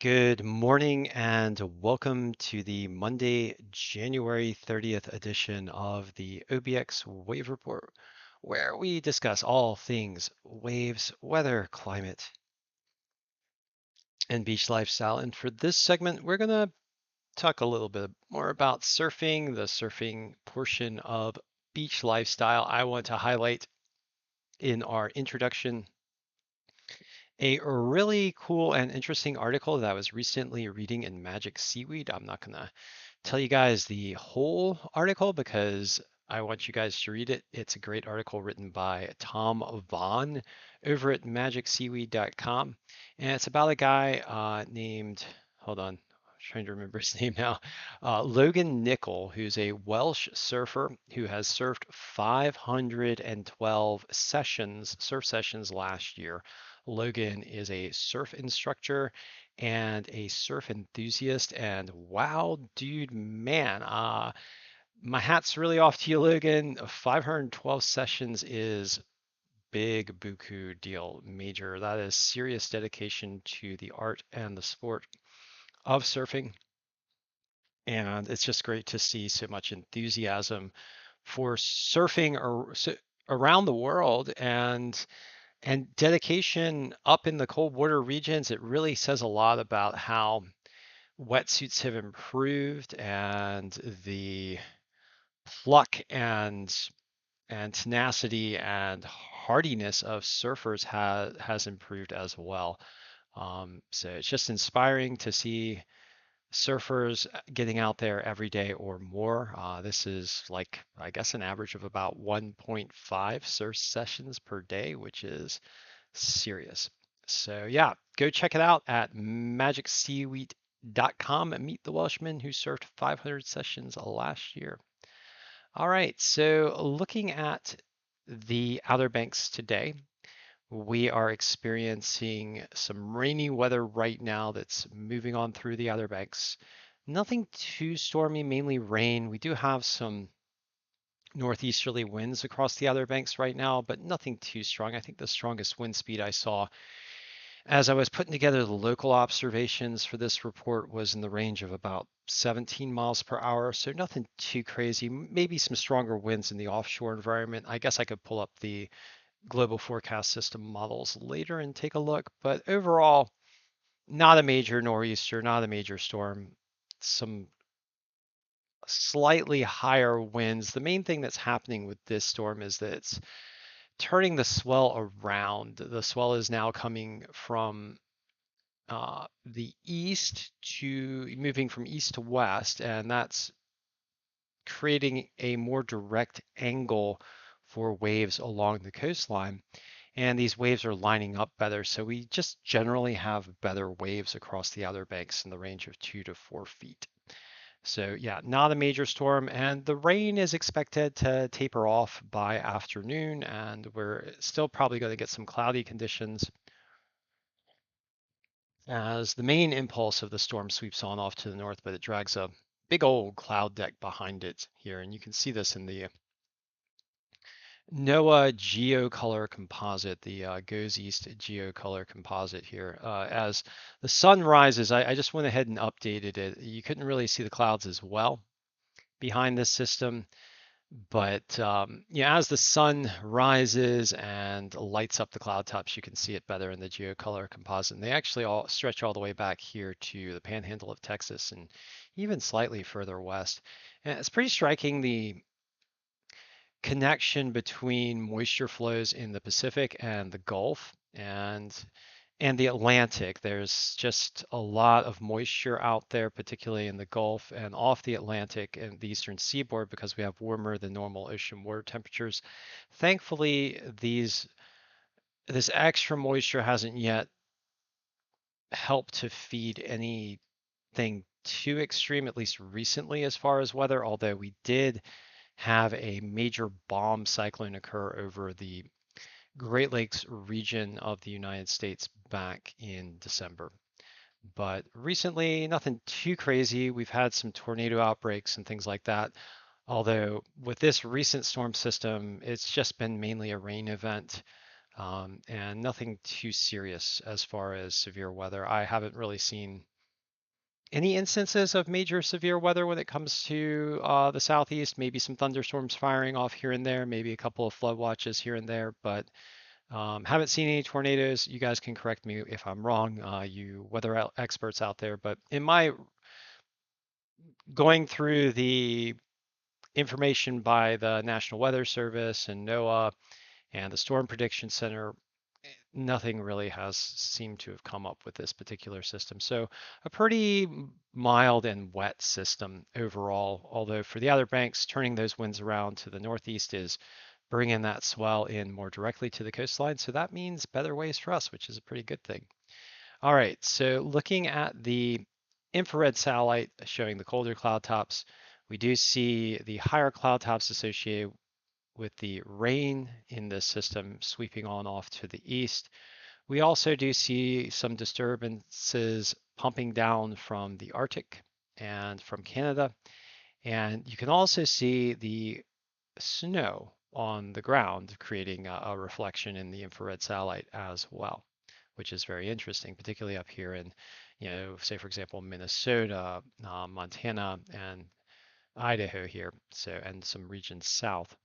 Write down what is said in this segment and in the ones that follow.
Good morning and welcome to the Monday, January 30th edition of the OBX Wave Report, where we discuss all things waves, weather, climate, and beach lifestyle. And for this segment, we're going to talk a little bit more about surfing, the surfing portion of beach lifestyle. I want to highlight in our introduction a really cool and interesting article that I was recently reading in Magic Seaweed. I'm not going to tell you guys the whole article because I want you guys to read it. It's a great article written by Tom Vaughn over at magicseaweed.com. And it's about a guy named, hold on, I'm trying to remember his name now, Logan Nicol, who's a Welsh surfer who has surfed 512 sessions, surf sessions last year. Logan is a surf instructor and a surf enthusiast. And wow, dude, man, my hat's really off to you, Logan. 512 sessions is big buku deal, major. That is serious dedication to the art and the sport of surfing. And it's just great to see so much enthusiasm for surfing around the world and dedication up in the cold water regions. It really says a lot about how wetsuits have improved and the pluck and tenacity and hardiness of surfers has improved as well. So it's just inspiring to see surfers getting out there every day or more. This is like, I guess, an average of about 1.5 surf sessions per day, which is serious. So yeah, go check it out at magicseaweed.com and meet the Welshman who surfed 500 sessions last year. All right, so looking at the Outer Banks today, we are experiencing some rainy weather right now that's moving on through the Outer Banks. Nothing too stormy, mainly rain. We do have some northeasterly winds across the Outer Banks right now, but nothing too strong. I think the strongest wind speed I saw as I was putting together the local observations for this report was in the range of about 17 miles per hour, so nothing too crazy. Maybe some stronger winds in the offshore environment. I guess I could pull up the global forecast system models later and take a look, but overall, not a major nor'easter, not a major storm. Some slightly higher winds. The main thing that's happening with this storm is that it's turning the swell around. The swell is now coming from the east to moving from east to west, and that's creating a more direct angle for waves along the coastline. And these waves are lining up better, so we just generally have better waves across the Outer Banks in the range of 2 to 4 feet. So yeah, not a major storm, and the rain is expected to taper off by afternoon, and we're still probably going to get some cloudy conditions as the main impulse of the storm sweeps on off to the north, but it drags a big old cloud deck behind it here. And you can see this in the NOAA geocolor composite, the goes east geocolor composite here. As the sun rises, I just went ahead and updated it. You couldn't really see the clouds as well behind this system. But yeah, as the sun rises and lights up the cloud tops, you can see it better in the geocolor composite. And they actually all stretch all the way back here to the panhandle of Texas and even slightly further west. And it's pretty striking the connection between moisture flows in the Pacific and the Gulf and the Atlantic. There's just a lot of moisture out there, particularly in the Gulf and off the Atlantic and the eastern seaboard because we have warmer than normal ocean water temperatures. Thankfully, this extra moisture hasn't yet helped to feed anything too extreme, at least recently as far as weather, although we did have a major bomb cyclone occur over the Great Lakes region of the United States back in December. But recently, nothing too crazy. We've had some tornado outbreaks and things like that. Although with this recent storm system, it's just been mainly a rain event. and nothing too serious as far as severe weather. I haven't really seen any instances of major severe weather when it comes to the southeast. Maybe some thunderstorms firing off here and there, maybe a couple of flood watches here and there, but haven't seen any tornadoes. You guys can correct me if I'm wrong, you weather experts out there. But in my going through the information by the National Weather Service and NOAA and the Storm Prediction Center, nothing really has seemed to have come up with this particular system. So a pretty mild and wet system overall, although for the Outer Banks, turning those winds around to the northeast is bringing that swell in more directly to the coastline. So that means better waves for us, which is a pretty good thing. All right, so looking at the infrared satellite showing the colder cloud tops, we do see the higher cloud tops associated with the rain in this system sweeping on off to the east. We also do see some disturbances pumping down from the Arctic and from Canada. And you can also see the snow on the ground creating a reflection in the infrared satellite as well, which is very interesting, particularly up here in, say for example, Minnesota, Montana, and Idaho here, so and some regions south.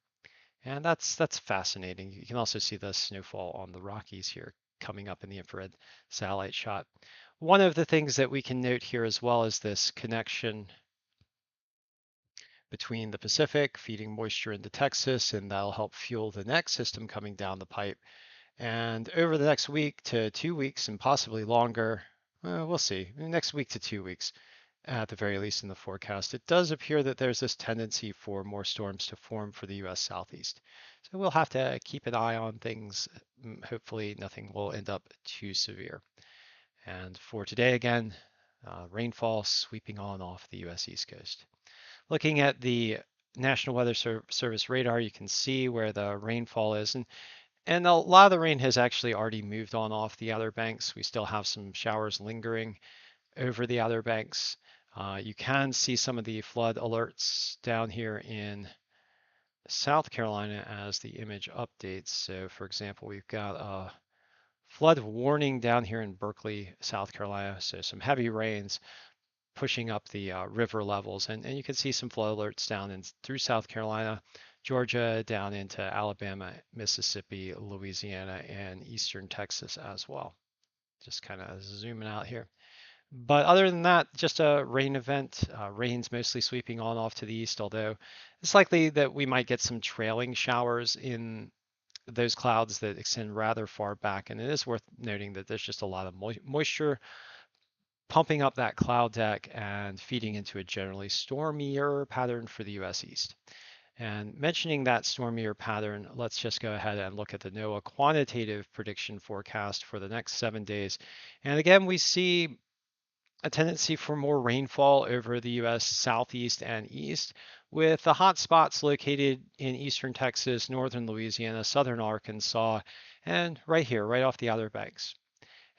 And that's fascinating. You can also see the snowfall on the Rockies here coming up in the infrared satellite shot. One of the things that we can note here as well is this connection between the Pacific feeding moisture into Texas, and that'll help fuel the next system coming down the pipe. And over the next week to 2 weeks, and possibly longer, we'll see, next week to 2 weeks, at the very least in the forecast, it does appear that there's this tendency for more storms to form for the US Southeast. So we'll have to keep an eye on things. Hopefully nothing will end up too severe. And for today again, rainfall sweeping on off the US East Coast. Looking at the National Weather Service radar, you can see where the rainfall is. And a lot of the rain has actually already moved on off the Outer Banks. We still have some showers lingering over the Outer Banks. You can see some of the flood alerts down here in South Carolina as the image updates. So for example, we've got a flood warning down here in Berkeley, South Carolina. So some heavy rains pushing up the river levels. And you can see some flood alerts down in through South Carolina, Georgia, down into Alabama, Mississippi, Louisiana, and eastern Texas as well. Just kind of zooming out here. But other than that, just a rain event. Rain's mostly sweeping on off to the east, although it's likely that we might get some trailing showers in those clouds that extend rather far back. And it is worth noting that there's just a lot of moisture pumping up that cloud deck and feeding into a generally stormier pattern for the US East. And mentioning that stormier pattern, let's just go ahead and look at the NOAA quantitative prediction forecast for the next 7 days. And again, we see a tendency for more rainfall over the US southeast and east, with the hot spots located in eastern Texas, northern Louisiana, southern Arkansas, and right here, right off the Outer Banks.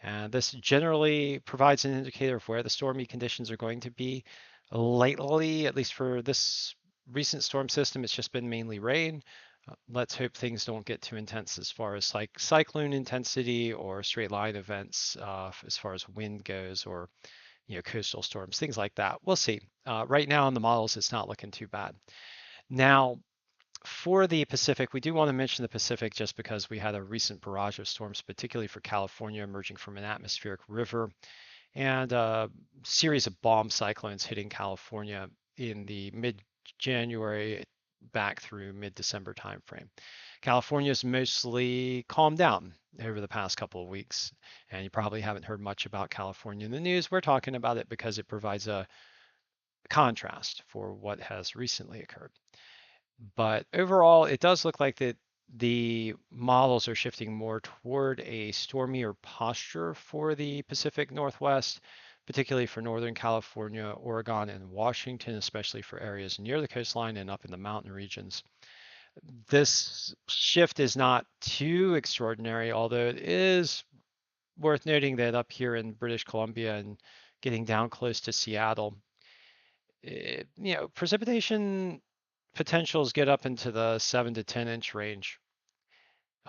And this generally provides an indicator of where the stormy conditions are going to be. Lately, at least for this recent storm system, it's just been mainly rain. Let's hope things don't get too intense as far as like cyclone intensity or straight line events as far as wind goes, or coastal storms, things like that. We'll see. Right now in the models, it's not looking too bad. Now, for the Pacific, we do want to mention the Pacific just because we had a recent barrage of storms, particularly for California, emerging from an atmospheric river, and a series of bomb cyclones hitting California in the mid-January back through mid-December timeframe. California's mostly calmed down over the past couple of weeks, and you probably haven't heard much about California in the news. We're talking about it because it provides a contrast for what has recently occurred. But overall, it does look like that the models are shifting more toward a stormier posture for the Pacific Northwest, particularly for Northern California, Oregon, and Washington, especially for areas near the coastline and up in the mountain regions. This shift is not too extraordinary, although it is worth noting that up here in British Columbia and getting down close to Seattle, precipitation potentials get up into the 7 to 10 inch range.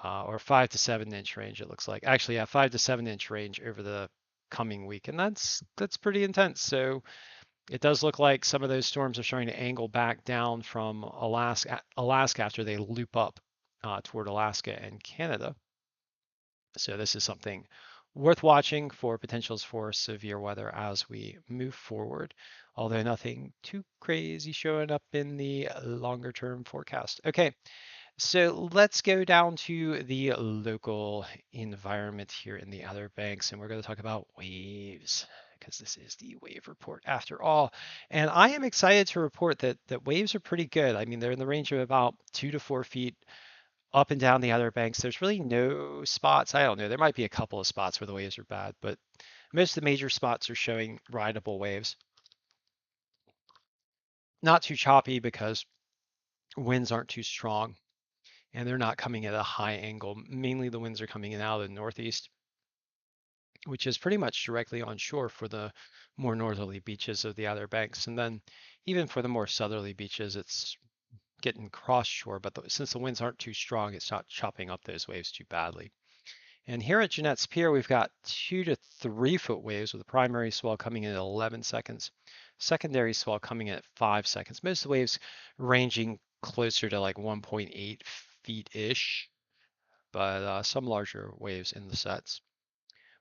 or 5 to 7 inch range. It looks like actually, yeah, 5 to 7 inch range over the coming week, and that's pretty intense. So it does look like some of those storms are starting to angle back down from Alaska after they loop up toward Alaska and Canada. So this is something worth watching for potentials for severe weather as we move forward, although nothing too crazy showing up in the longer term forecast. Okay, so let's go down to the local environment here in the Outer Banks, and we're going to talk about waves because this is the wave report after all. And I am excited to report that waves are pretty good. I mean, they're in the range of about 2 to 4 feet up and down the Outer Banks. There's really no spots. I don't know. There might be a couple of spots where the waves are bad, but most of the major spots are showing rideable waves. Not too choppy because winds aren't too strong and they're not coming at a high angle. Mainly the winds are coming in out of the northeast, which is pretty much directly on shore for the more northerly beaches of the Outer Banks. And then even for the more southerly beaches, it's getting cross shore, but since the winds aren't too strong, it's not chopping up those waves too badly. And here at Jeanette's Pier, we've got 2 to 3 foot waves with the primary swell coming in at 11 seconds, secondary swell coming in at 5 seconds. Most of the waves ranging closer to like 1.8 feet-ish, but some larger waves in the sets.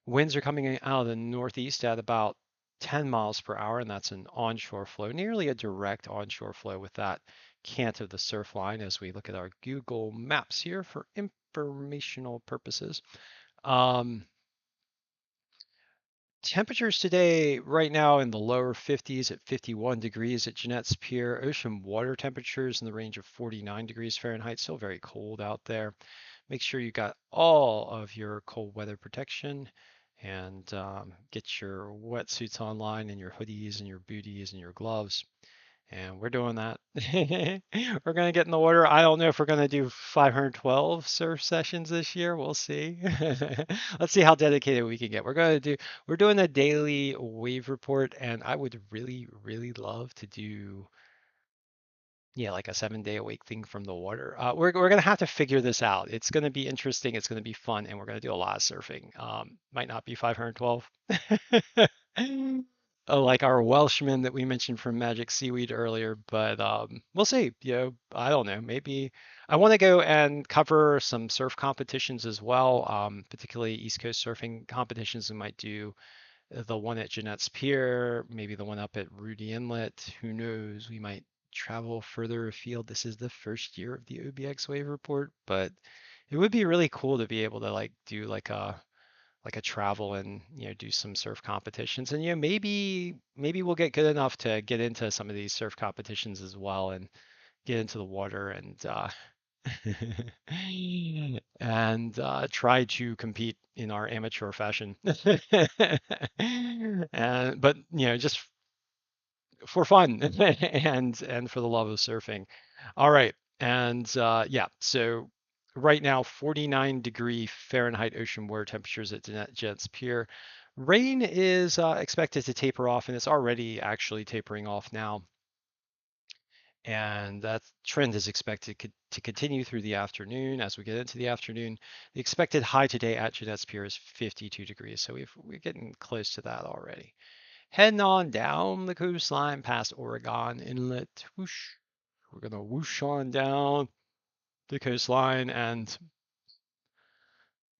Winds are coming out of the northeast at about 10 miles per hour, and that's an onshore flow, nearly a direct onshore flow with that cant of the surf line as we look at our Google Maps here for informational purposes. Um, Temperatures today, right now in the lower 50s at 51 degrees at Jeanette's Pier. Ocean water temperatures in the range of 49 degrees Fahrenheit. Still very cold out there. Make sure you got all of your cold weather protection and get your wetsuits online and your hoodies and your booties and your gloves. And we're doing that. We're going to get in the water. I don't know if we're going to do 512 surf sessions this year. We'll see. Let's see how dedicated we can get. We're doing a daily wave report, and I would really, really love to do, yeah, like a 7 day a week thing from the water. We're gonna have to figure this out. It's gonna be interesting. It's gonna be fun, and we're gonna do a lot of surfing. Might not be 512. Like our Welshman that we mentioned from Magic Seaweed earlier, but we'll see. I don't know. Maybe I want to go and cover some surf competitions as well, particularly East Coast surfing competitions. We might do the one at Jeanette's Pier, maybe the one up at Rudy Inlet. Who knows? We might travel further afield. This is the first year of the OBX Wave Report, but it would be really cool to be able to like do like a travel and do some surf competitions. And maybe we'll get good enough to get into some of these surf competitions as well and get into the water and and try to compete in our amateur fashion. And but just for fun and for the love of surfing. All right. And yeah, so right now 49-degree Fahrenheit ocean water temperatures at Jeanette's Pier. Rain is expected to taper off, and it's already actually tapering off now. And that trend is expected to continue through the afternoon. As we get into the afternoon, the expected high today at Jeanette's Pier is 52 degrees, so we're getting close to that already. Heading on down the coastline past Oregon Inlet. Whoosh. We're going to whoosh on down the coastline and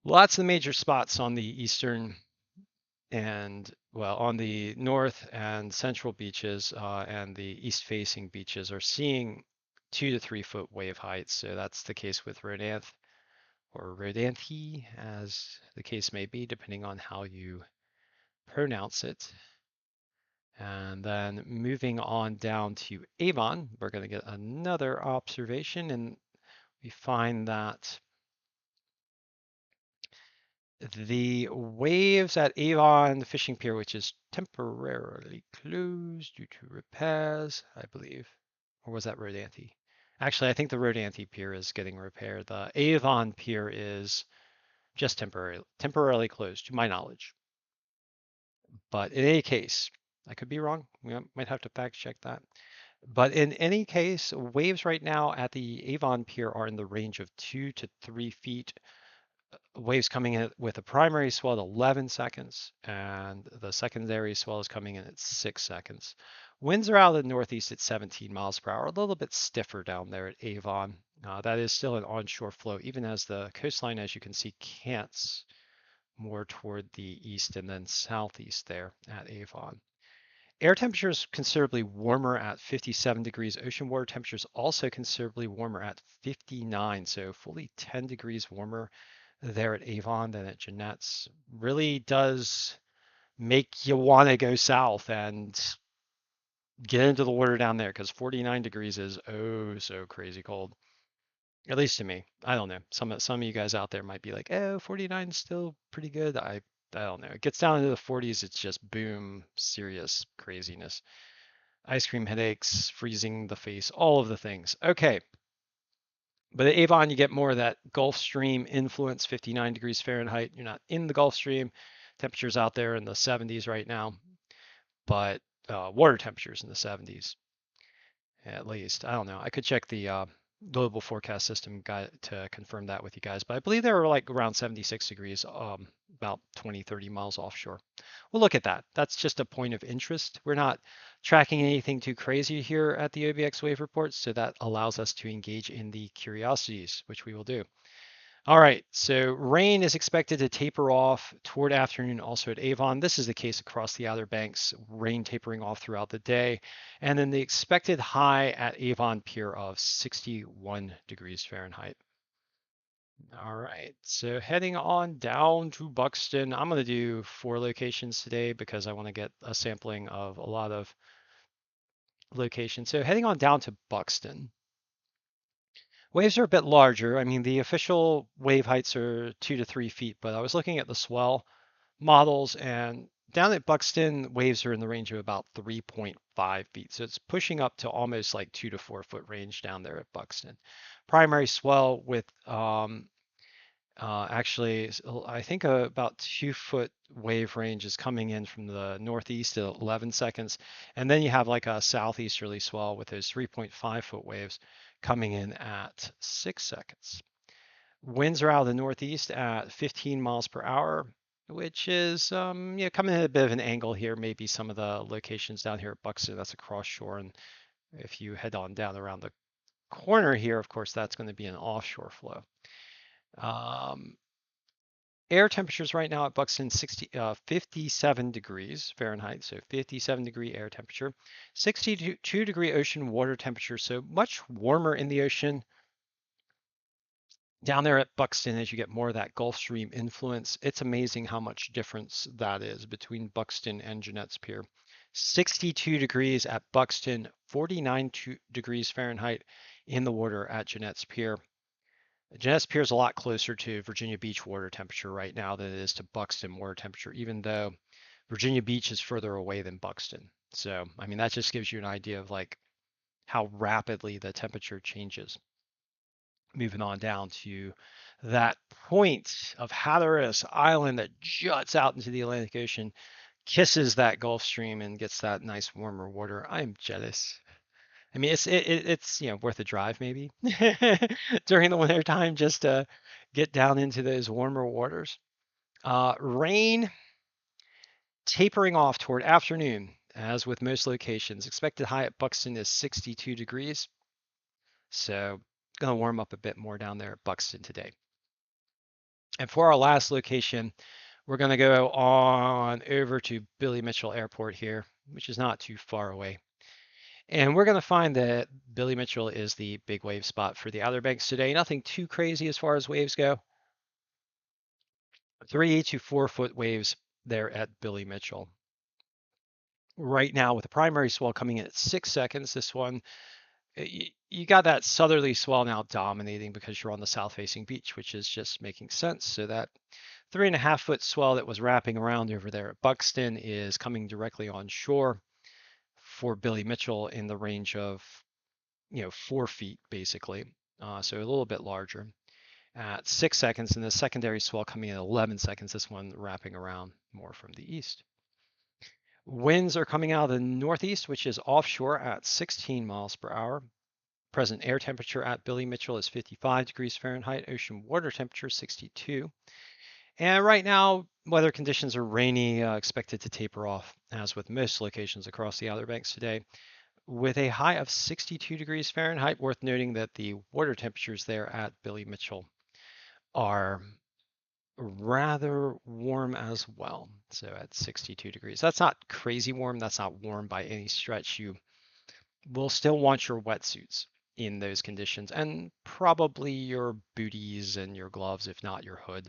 lots of major spots on the eastern and, well, on the north and central beaches and the east facing beaches are seeing 2 to 3 foot wave heights. So that's the case with Rodanth or Rodanthi, as the case may be, depending on how you pronounce it. And then moving on down to Avon, we're going to get another observation, and we find that the waves at Avon, the fishing pier, which is temporarily closed due to repairs, I believe. Or was that Rodanthi? Actually, I think the Rodanthi pier is getting repaired. The Avon pier is just temporarily closed, to my knowledge. But in any case, I could be wrong. We might have to fact check that. But in any case, waves right now at the Avon Pier are in the range of 2 to 3 feet. Waves coming in with a primary swell at 11 seconds, and the secondary swell is coming in at 6 seconds. Winds are out of the northeast at 17 miles per hour, a little bit stiffer down there at Avon. That is still an onshore flow, even as the coastline, as you can see, cants more toward the east and then southeast there at Avon. Air temperature is considerably warmer at 57 degrees. Ocean water temperature is also considerably warmer at 59, so fully 10 degrees warmer there at Avon than at Jeanette's. Really does make you want to go south and get into the water down there because 49 degrees is oh so crazy cold. At least to me. I don't know. Some of you guys out there might be like, oh, 49 is still pretty good. I don't know. It gets down into the 40s, it's just boom, serious craziness. Ice cream headaches, freezing the face, all of the things. Okay. But at Avon, you get more of that Gulf Stream influence, 59 degrees Fahrenheit. You're not in the Gulf Stream. Temperatures out there in the 70s right now, but water temperatures in the 70s at least. I don't know. I could check the global forecast system guide to confirm that with you guys, but I believe they were like around 76 degrees, about 20, 30 miles offshore. We'll look at that. That's just a point of interest. We're not tracking anything too crazy here at the OBX wave reports, so that allows us to engage in the curiosities, which we will do. All right, so rain is expected to taper off toward afternoon also at Avon. This is the case across the Outer Banks, rain tapering off throughout the day. And then the expected high at Avon Pier of 61 degrees Fahrenheit. All right, so heading on down to Buxton. I'm going to do 4 locations today because I want to get a sampling of a lot of locations. So heading on down to Buxton. Waves are a bit larger. I mean, the official wave heights are 2 to 3 feet, but I was looking at the swell models, and down at Buxton, waves are in the range of about 3.5 feet. So it's pushing up to almost like 2 to 4 foot range down there at Buxton. Primary swell with actually, I think about 2 foot wave range is coming in from the northeast at 11 seconds. And then you have like a southeasterly swell with those 3.5 foot waves coming in at 6 seconds. Winds are out of the northeast at 15 miles per hour, which is coming at a bit of an angle here. Maybe some of the locations down here at Buxton, that's across shore. And if you head on down around the corner here, of course, that's going to be an offshore flow. Um, Air temperatures right now at Buxton 57 degrees Fahrenheit, so 57-degree air temperature, 62-degree ocean water temperature, so much warmer in the ocean. Down there at Buxton, as you get more of that Gulf Stream influence, it's amazing how much difference that is between Buxton and Jeanette's Pier. 62 degrees at Buxton, 49 degrees Fahrenheit in the water at Jeanette's Pier. Jeanette's Pier is a lot closer to Virginia Beach water temperature right now than it is to Buxton water temperature, even though Virginia Beach is further away than Buxton. So, I mean, that just gives you an idea of like how rapidly the temperature changes. Moving on down to that point of Hatteras Island that juts out into the Atlantic Ocean, kisses that Gulf Stream and gets that nice warmer water. I'm jealous. I mean, it's worth a drive maybe during the winter time just to get down into those warmer waters. Rain tapering off toward afternoon, as with most locations. Expected high at Buxton is 62 degrees, so gonna warm up a bit more down there at Buxton today. And for our last location, we're gonna go on over to Billy Mitchell Airport here, which is not too far away. And we're going to find that Billy Mitchell is the big wave spot for the Outer Banks today. Nothing too crazy as far as waves go. 3 to 4 foot waves there at Billy Mitchell. Right now, with the primary swell coming in at 6 seconds, this one, you got that southerly swell now dominating because you're on the south facing beach, which is just making sense. So that 3.5 foot swell that was wrapping around over there at Buxton is coming directly on shore for Billy Mitchell in the range of 4 feet basically, so a little bit larger at 6 seconds, and the secondary swell coming in at 11 seconds, this one wrapping around more from the east. Winds are coming out of the northeast, which is offshore at 16 miles per hour. Present air temperature at Billy Mitchell is 55 degrees Fahrenheit. Ocean water temperature 62. And right now, weather conditions are rainy, expected to taper off, as with most locations across the Outer Banks today, with a high of 62 degrees Fahrenheit. Worth noting that the water temperatures there at Billy Mitchell are rather warm as well. So at 62 degrees. That's not crazy warm. That's not warm by any stretch. You will still want your wetsuits in those conditions and probably your booties and your gloves, if not your hood.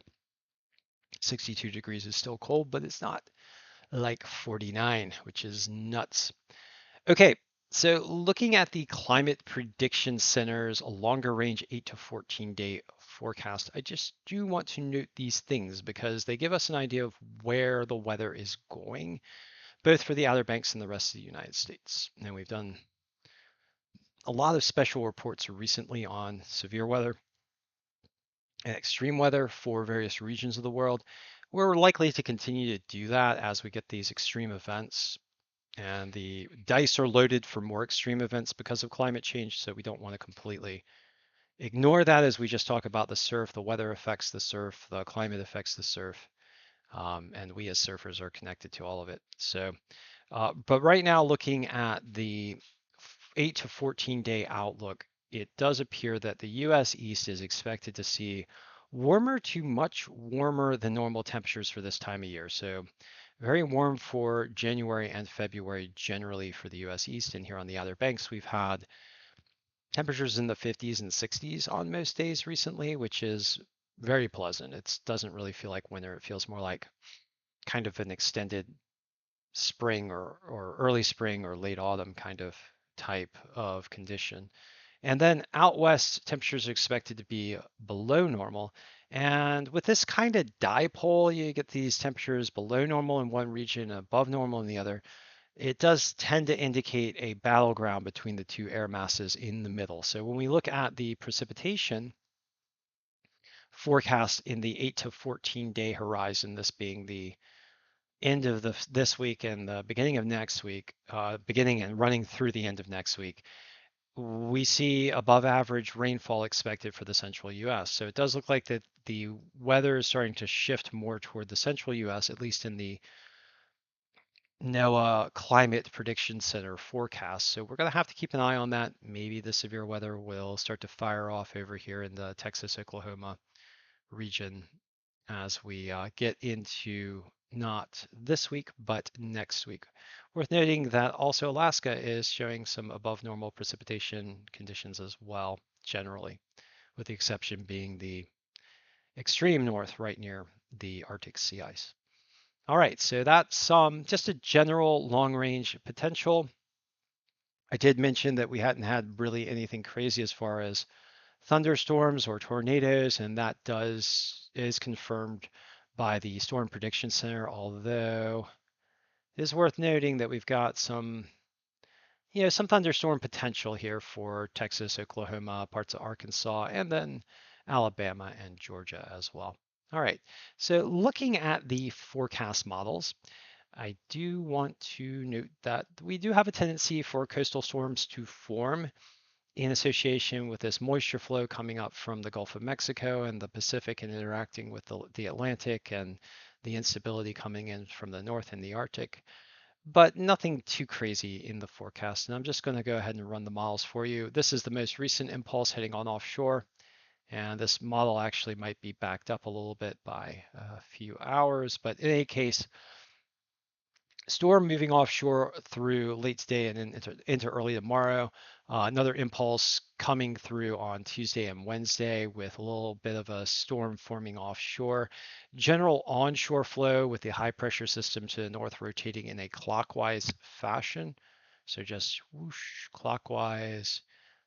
62 degrees is still cold, but it's not like 49, which is nuts. Okay, so looking at the Climate Prediction Center's longer range 8 to 14 day forecast, I just do want to note these things because they give us an idea of where the weather is going, both for the Outer Banks and the rest of the United States. And we've done a lot of special reports recently on severe weather and extreme weather for various regions of the world. We're likely to continue to do that as we get these extreme events, and the dice are loaded for more extreme events because of climate change, so we don't want to completely ignore that as we just talk about the surf. The weather affects the surf, the climate affects the surf, and we as surfers are connected to all of it. So, but right now, looking at the 8 to 14 day outlook, it does appear that the US East is expected to see warmer to much warmer than normal temperatures for this time of year. So very warm for January and February generally for the US East. And here on the Outer Banks, we've had temperatures in the 50s and 60s on most days recently, which is very pleasant. It doesn't really feel like winter. It feels more like kind of an extended spring or early spring or late autumn kind of type of condition. And then out west, temperatures are expected to be below normal. And with this kind of dipole, you get these temperatures below normal in one region, above normal in the other. It does tend to indicate a battleground between the two air masses in the middle. So when we look at the precipitation forecast in the 8 to 14 day horizon, this being the end of this week and the beginning of next week, beginning and running through the end of next week, we see above average rainfall expected for the central US. So it does look like that the weather is starting to shift more toward the central US, at least in the NOAA Climate Prediction Center forecast. So we're going to have to keep an eye on that. Maybe the severe weather will start to fire off over here in the Texas, Oklahoma region as we get into not this week, but next week. Worth noting that also Alaska is showing some above normal precipitation conditions as well, generally, with the exception being the extreme north right near the Arctic sea ice. All right, so that's just a general long range potential. I did mention that we hadn't had really anything crazy as far as thunderstorms or tornadoes, and that is confirmed by the Storm Prediction Center, although it is worth noting that we've got some thunderstorm potential here for Texas, Oklahoma, parts of Arkansas, and then Alabama and Georgia as well. All right, so looking at the forecast models, I do want to note that we do have a tendency for coastal storms to form in association with this moisture flow coming up from the Gulf of Mexico and the Pacific and interacting with the Atlantic, and the instability coming in from the north and the Arctic, but nothing too crazy in the forecast. And I'm just going to go ahead and run the models for you. This is the most recent impulse heading on offshore, and this model actually might be backed up a little bit by a few hours, but in any case, storm moving offshore through late today and into early tomorrow. Another impulse coming through on Tuesday and Wednesday with a little bit of a storm forming offshore. General onshore flow with the high pressure system to the north rotating in a clockwise fashion. So just whoosh, clockwise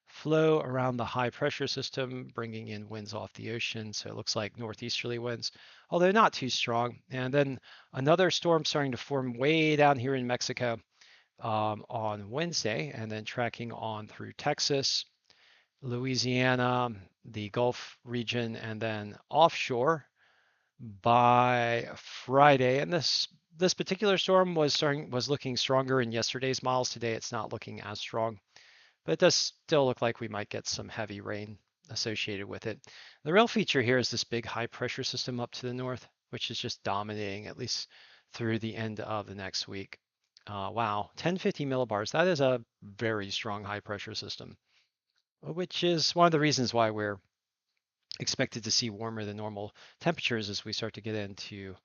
flow around the high pressure system, bringing in winds off the ocean. So it looks like northeasterly winds, although not too strong. And then another storm starting to form way down here in Mexico on Wednesday, and then tracking on through Texas, Louisiana, the Gulf region, and then offshore by Friday. And this this particular storm was looking stronger in yesterday's models. Today it's not looking as strong, but it does still look like we might get some heavy rain associated with it. The real feature here is this big high pressure system up to the north, which is just dominating at least through the end of the next week. Wow, 1050 millibars. That is a very strong high pressure system, which is one of the reasons why we're expected to see warmer than normal temperatures as we start to get into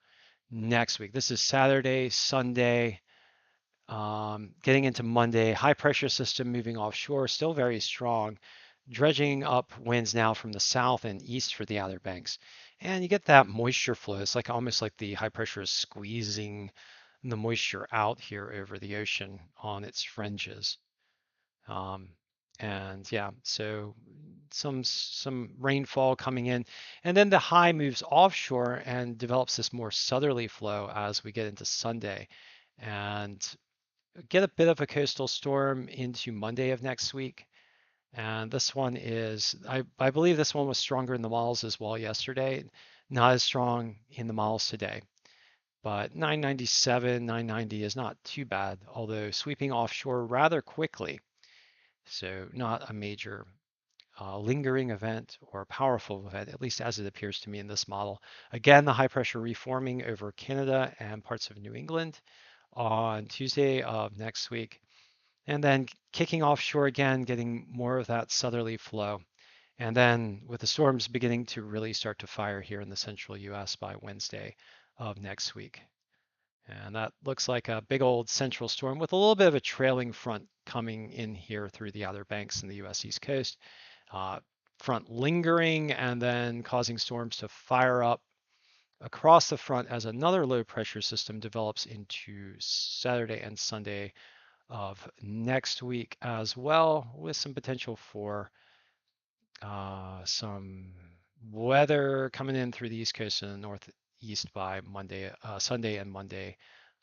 next week. This is Saturday, Sunday, getting into Monday. High pressure system moving offshore, still very strong, dredging up winds now from the south and east for the Outer Banks. And you get that moisture flow. It's like almost like the high pressure is squeezing the moisture out here over the ocean on its fringes. Um, and yeah, so some rainfall coming in, and then the high moves offshore and develops this more southerly flow as we get into Sunday, and get a bit of a coastal storm into Monday of next week. And this one is, I believe this one was stronger in the models as well yesterday, not as strong in the models today. But 997, 990 is not too bad, although sweeping offshore rather quickly. So not a major lingering event or a powerful event, at least as it appears to me in this model. Again, the high pressure reforming over Canada and parts of New England on Tuesday of next week. And then kicking offshore again, getting more of that southerly flow. And then with the storms beginning to really start to fire here in the central US by Wednesday of next week. And that looks like a big old central storm with a little bit of a trailing front coming in here through the Outer Banks in the US East Coast. Front lingering and then causing storms to fire up across the front as another low pressure system develops into Saturday and Sunday of next week as well, with some potential for some weather coming in through the East Coast and the Northeast by Sunday and Monday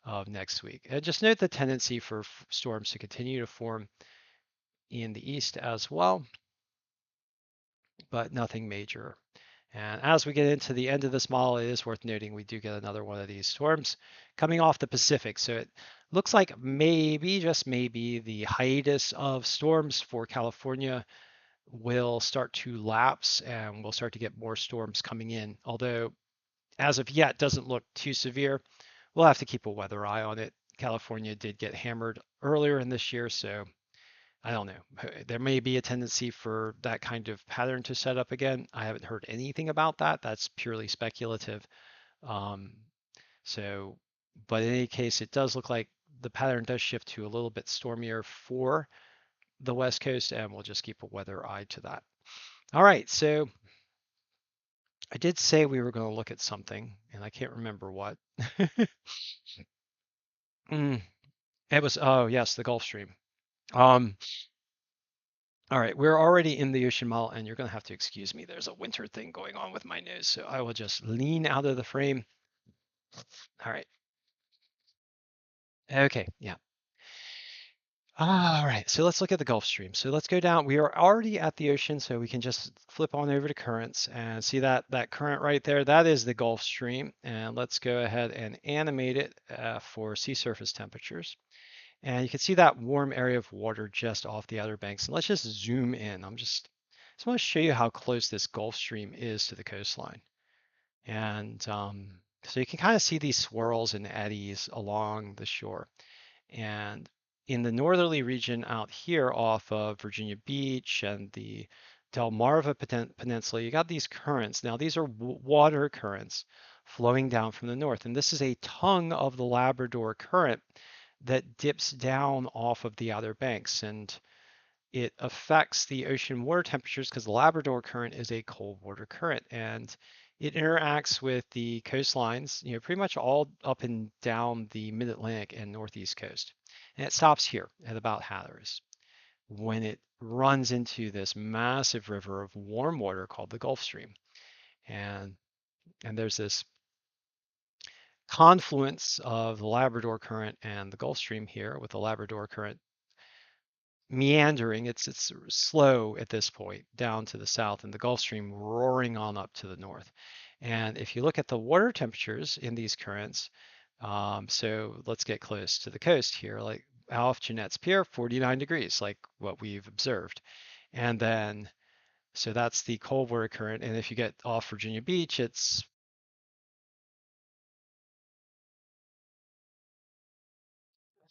of next week. And just note the tendency for storms to continue to form in the east as well, but nothing major. And as we get into the end of this model, it is worth noting we do get another one of these storms coming off the Pacific. So it looks like maybe, just maybe, the hiatus of storms for California will start to lapse and we'll start to get more storms coming in. Although, as of yet, doesn't look too severe. We'll have to keep a weather eye on it. California did get hammered earlier in this year, so I don't know. There may be a tendency for that kind of pattern to set up again. I haven't heard anything about that. That's purely speculative. Um, so, but in any case, it does look like the pattern does shift to a little bit stormier for the West Coast, and we'll just keep a weather eye to that. All right, so I did say we were going to look at something, and I can't remember what. It was, oh yes, the Gulf Stream. Um, All right, we're already in the ocean model, and you're going to have to excuse me. There's a winter thing going on with my nose, so I will just lean out of the frame. All right. Okay, yeah. All right, so let's look at the Gulf Stream. So let's go down. We are already at the ocean, so we can just flip on over to currents and see that current right there. That is the Gulf Stream, and let's go ahead and animate it for sea surface temperatures. And you can see that warm area of water just off the Outer Banks. And let's just zoom in. Just want to show you how close this Gulf Stream is to the coastline. And so you can kind of see these swirls and eddies along the shore. And in the northerly region out here off of Virginia Beach and the Delmarva Peninsula, you got these currents. Now, these are water currents flowing down from the north. And this is a tongue of the Labrador Current that dips down off of the Outer Banks. And it affects the ocean water temperatures because the Labrador Current is a cold water current. And it interacts with the coastlines, pretty much all up and down the mid-Atlantic and northeast coast. And it stops here at about Hatteras when it runs into this massive river of warm water called the Gulf Stream. And there's this confluence of the Labrador Current and the Gulf Stream here, with the Labrador Current meandering. It's slow at this point down to the south, and the Gulf Stream roaring on up to the north. And if you look at the water temperatures in these currents, So let's get close to the coast here, like off Jeanette's Pier, 49 degrees, like what we've observed. And then, so that's the cold water current. And if you get off Virginia Beach, it's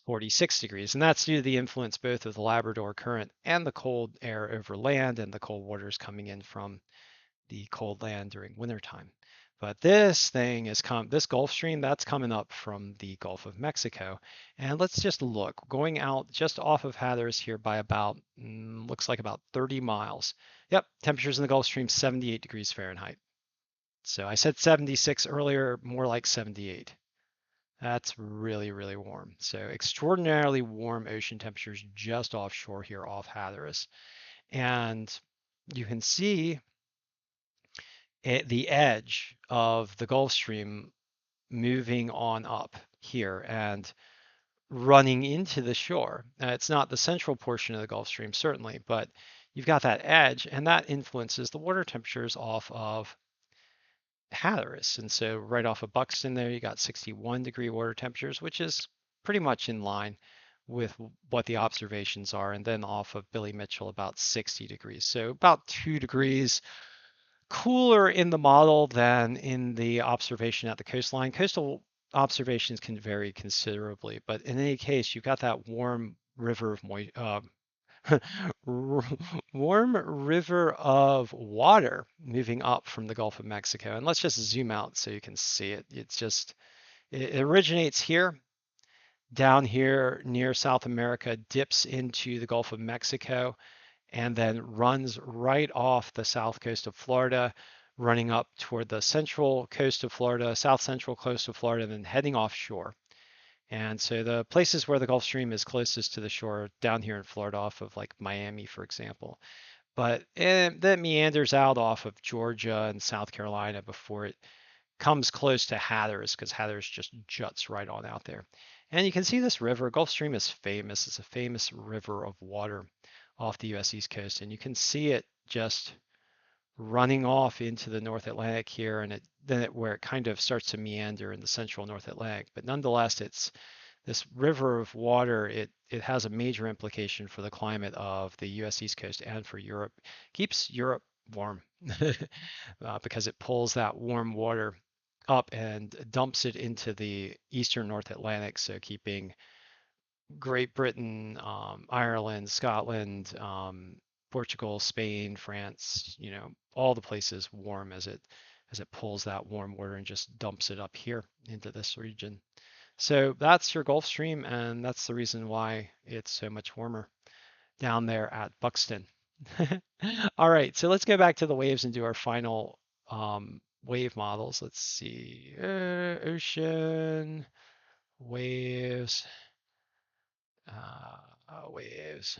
46 degrees. And that's due to the influence both of the Labrador current and the cold air over land and the cold waters coming in from the cold land during wintertime. But this Gulf Stream, that's coming up from the Gulf of Mexico. And let's just look, going out just off of Hatteras here by about, looks like about 30 miles. Yep, temperatures in the Gulf Stream, 78 degrees Fahrenheit. So I said 76 earlier, more like 78. That's really, really warm. So extraordinarily warm ocean temperatures just offshore here off Hatteras. And you can see the edge of the Gulf Stream moving on up here and running into the shore. It's not the central portion of the Gulf Stream, certainly, but you've got that edge, and that influences the water temperatures off of Hatteras. And so right off of Buxton there, you got 61-degree water temperatures, which is pretty much in line with what the observations are. And then off of Billy Mitchell, about 60 degrees. So about 2 degrees cooler in the model than in the observation at the coastline. Coastal observations can vary considerably, but in any case, you've got that warm river of warm river of water moving up from the Gulf of Mexico. And let's just zoom out so you can see it. It originates here, down here near South America, dips into the Gulf of Mexico, and then runs right off the south coast of Florida, running up toward the central coast of Florida, south central coast of Florida, and then heading offshore. And so the places where the Gulf Stream is closest to the shore, down here in Florida, off of like Miami, for example. But that meanders out off of Georgia and South Carolina before it comes close to Hatteras, because Hatteras just juts right on out there. And you can see this river. Gulf Stream is famous. It's a famous river of water off the U.S. East Coast, and you can see it just running off into the North Atlantic here, and where it kind of starts to meander in the central North Atlantic. But nonetheless, it's this river of water. It has a major implication for the climate of the U.S. East Coast and for Europe. Keeps Europe warm because it pulls that warm water up and dumps it into the eastern North Atlantic, so keeping Great Britain, Ireland, Scotland, Portugal, Spain, France, all the places warm as it pulls that warm water and just dumps it up here into this region. So that's your Gulf Stream, and that's the reason why it's so much warmer down there at Buxton. All right, so let's go back to the waves and do our final wave models. Let's see, ocean, waves, waves,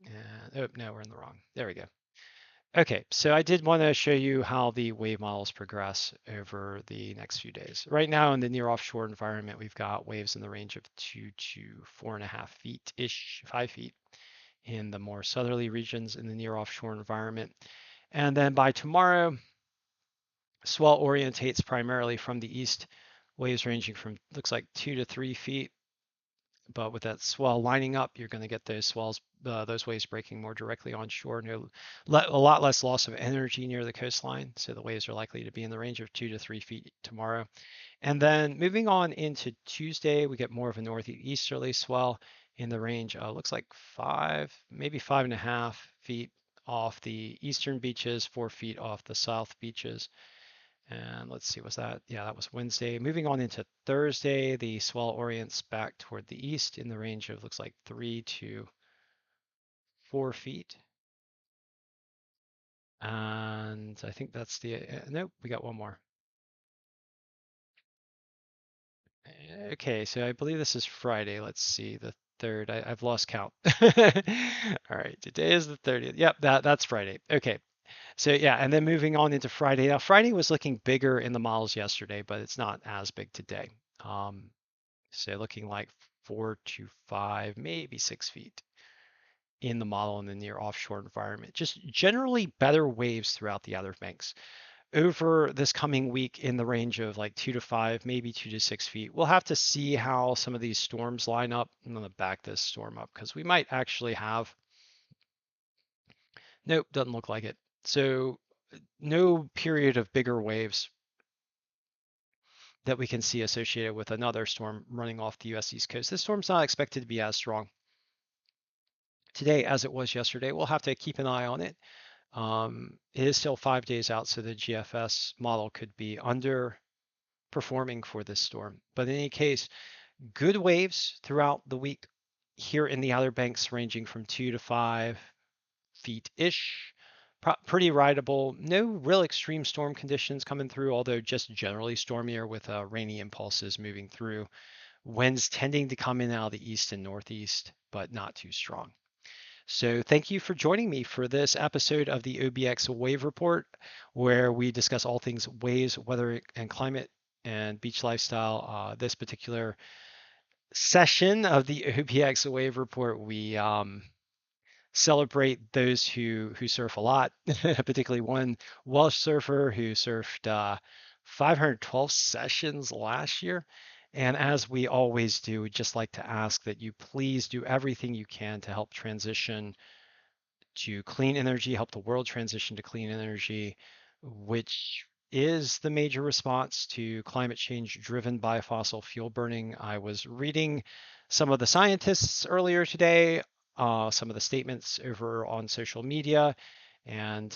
and oh no, we're in the wrong. There we go. Okay, so I did want to show you how the wave models progress over the next few days. Right now in the near offshore environment, we've got waves in the range of 2 to 4.5 feet-ish, 5 feet in the more southerly regions in the near offshore environment. And then by tomorrow, swell orientates primarily from the east, waves ranging from looks like 2 to 3 feet. But with that swell lining up, you're going to get those waves breaking more directly onshore. A lot less loss of energy near the coastline. So the waves are likely to be in the range of 2 to 3 feet tomorrow. And then moving on into Tuesday, we get more of a northeasterly swell in the range, looks like 5, maybe 5.5 feet off the eastern beaches, 4 feet off the south beaches. And let's see, was that? Yeah, that was Wednesday. Moving on into Thursday, the swell orients back toward the east in the range of looks like 3 to 4 feet. And I think that's nope, we got one more. Okay, so I believe this is Friday. Let's see, the third. I've lost count. All right, today is the 30th. Yep, that's Friday. Okay, so yeah, and then moving on into Friday. Now Friday was looking bigger in the models yesterday, but it's not as big today. So looking like 4 to 5, maybe 6 feet in the model in the near offshore environment. Just generally better waves throughout the Outer Banks. over this coming week in the range of like 2 to 5, maybe 2 to 6 feet. We'll have to see how some of these storms line up. I'm going to back this storm up because we might actually have, nope, doesn't look like it. So no period of bigger waves that we can see associated with another storm running off the US East Coast. This storm's not expected to be as strong today as it was yesterday. We'll have to keep an eye on it. It is still 5 days out, so the GFS model could be underperforming for this storm. But in any case, good waves throughout the week here in the Outer Banks, ranging from 2 to 5 feet-ish. Pretty rideable. No real extreme storm conditions coming through, although just generally stormier with rainy impulses moving through. Winds tending to come in out of the east and northeast, but not too strong. So thank you for joining me for this episode of the OBX Wave Report, where we discuss all things waves, weather, and climate and beach lifestyle. This particular session of the OBX Wave Report, we celebrate those who surf a lot, particularly one Welsh surfer who surfed 512 sessions last year. And as we always do, we'd just like to ask that you please do everything you can to help transition to clean energy, help the world transition to clean energy, which is the major response to climate change driven by fossil fuel burning. I was reading some of the scientists earlier today, some of the statements over on social media, and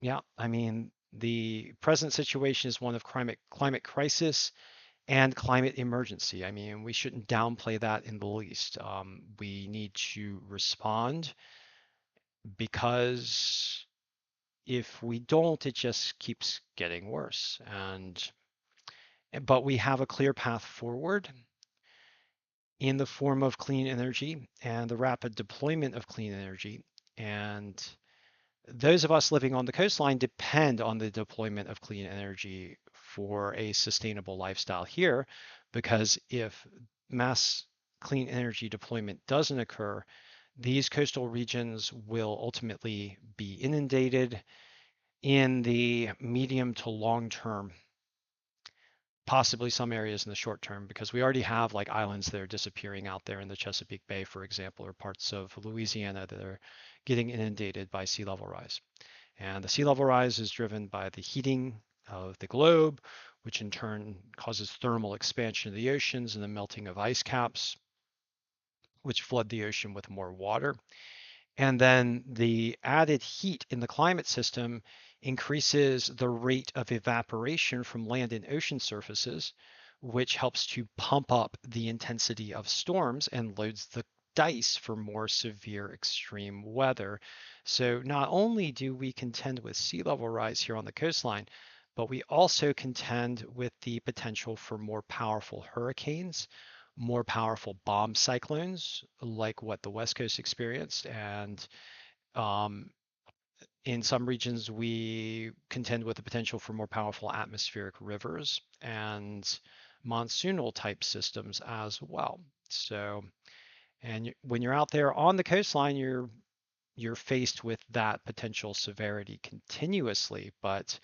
yeah, I mean, the present situation is one of climate crisis and climate emergency. I mean, we shouldn't downplay that in the least. We need to respond because if we don't, it just keeps getting worse. But we have a clear path forward in the form of clean energy and the rapid deployment of clean energy. And those of us living on the coastline depend on the deployment of clean energy for a sustainable lifestyle here, because if mass clean energy deployment doesn't occur, these coastal regions will ultimately be inundated in the medium to long term, possibly some areas in the short term, because we already have like islands that are disappearing out there in the Chesapeake Bay, for example, or parts of Louisiana that are getting inundated by sea level rise. And the sea level rise is driven by the heating of the globe, which in turn causes thermal expansion of the oceans and the melting of ice caps, which flood the ocean with more water. And then the added heat in the climate system increases the rate of evaporation from land and ocean surfaces, which helps to pump up the intensity of storms and loads the dice for more severe extreme weather. So not only do we contend with sea level rise here on the coastline, but we also contend with the potential for more powerful hurricanes, more powerful bomb cyclones like what the West Coast experienced. And um, in some regions, we contend with the potential for more powerful atmospheric rivers and monsoonal type systems as well. So, and when you're out there on the coastline, you're faced with that potential severity continuously. But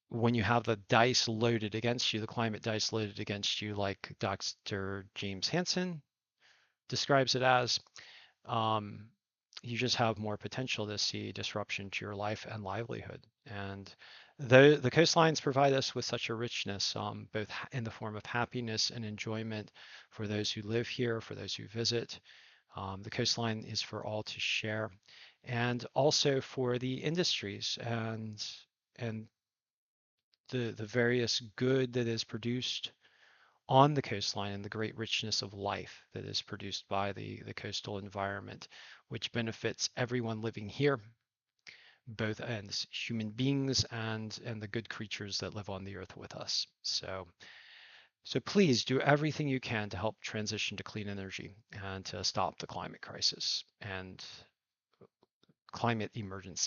when you have the dice loaded against you, the climate dice loaded against you, like Dr. James Hansen describes it as, um, you just have more potential to see disruption to your life and livelihood. And the coastlines provide us with such a richness, both in the form of happiness and enjoyment for those who live here, for those who visit. The coastline is for all to share, and also for the industries and the various good that is produced on the coastline and the great richness of life that is produced by the coastal environment, which benefits everyone living here, both as human beings and the good creatures that live on the earth with us. So please do everything you can to help transition to clean energy and to stop the climate crisis and climate emergency.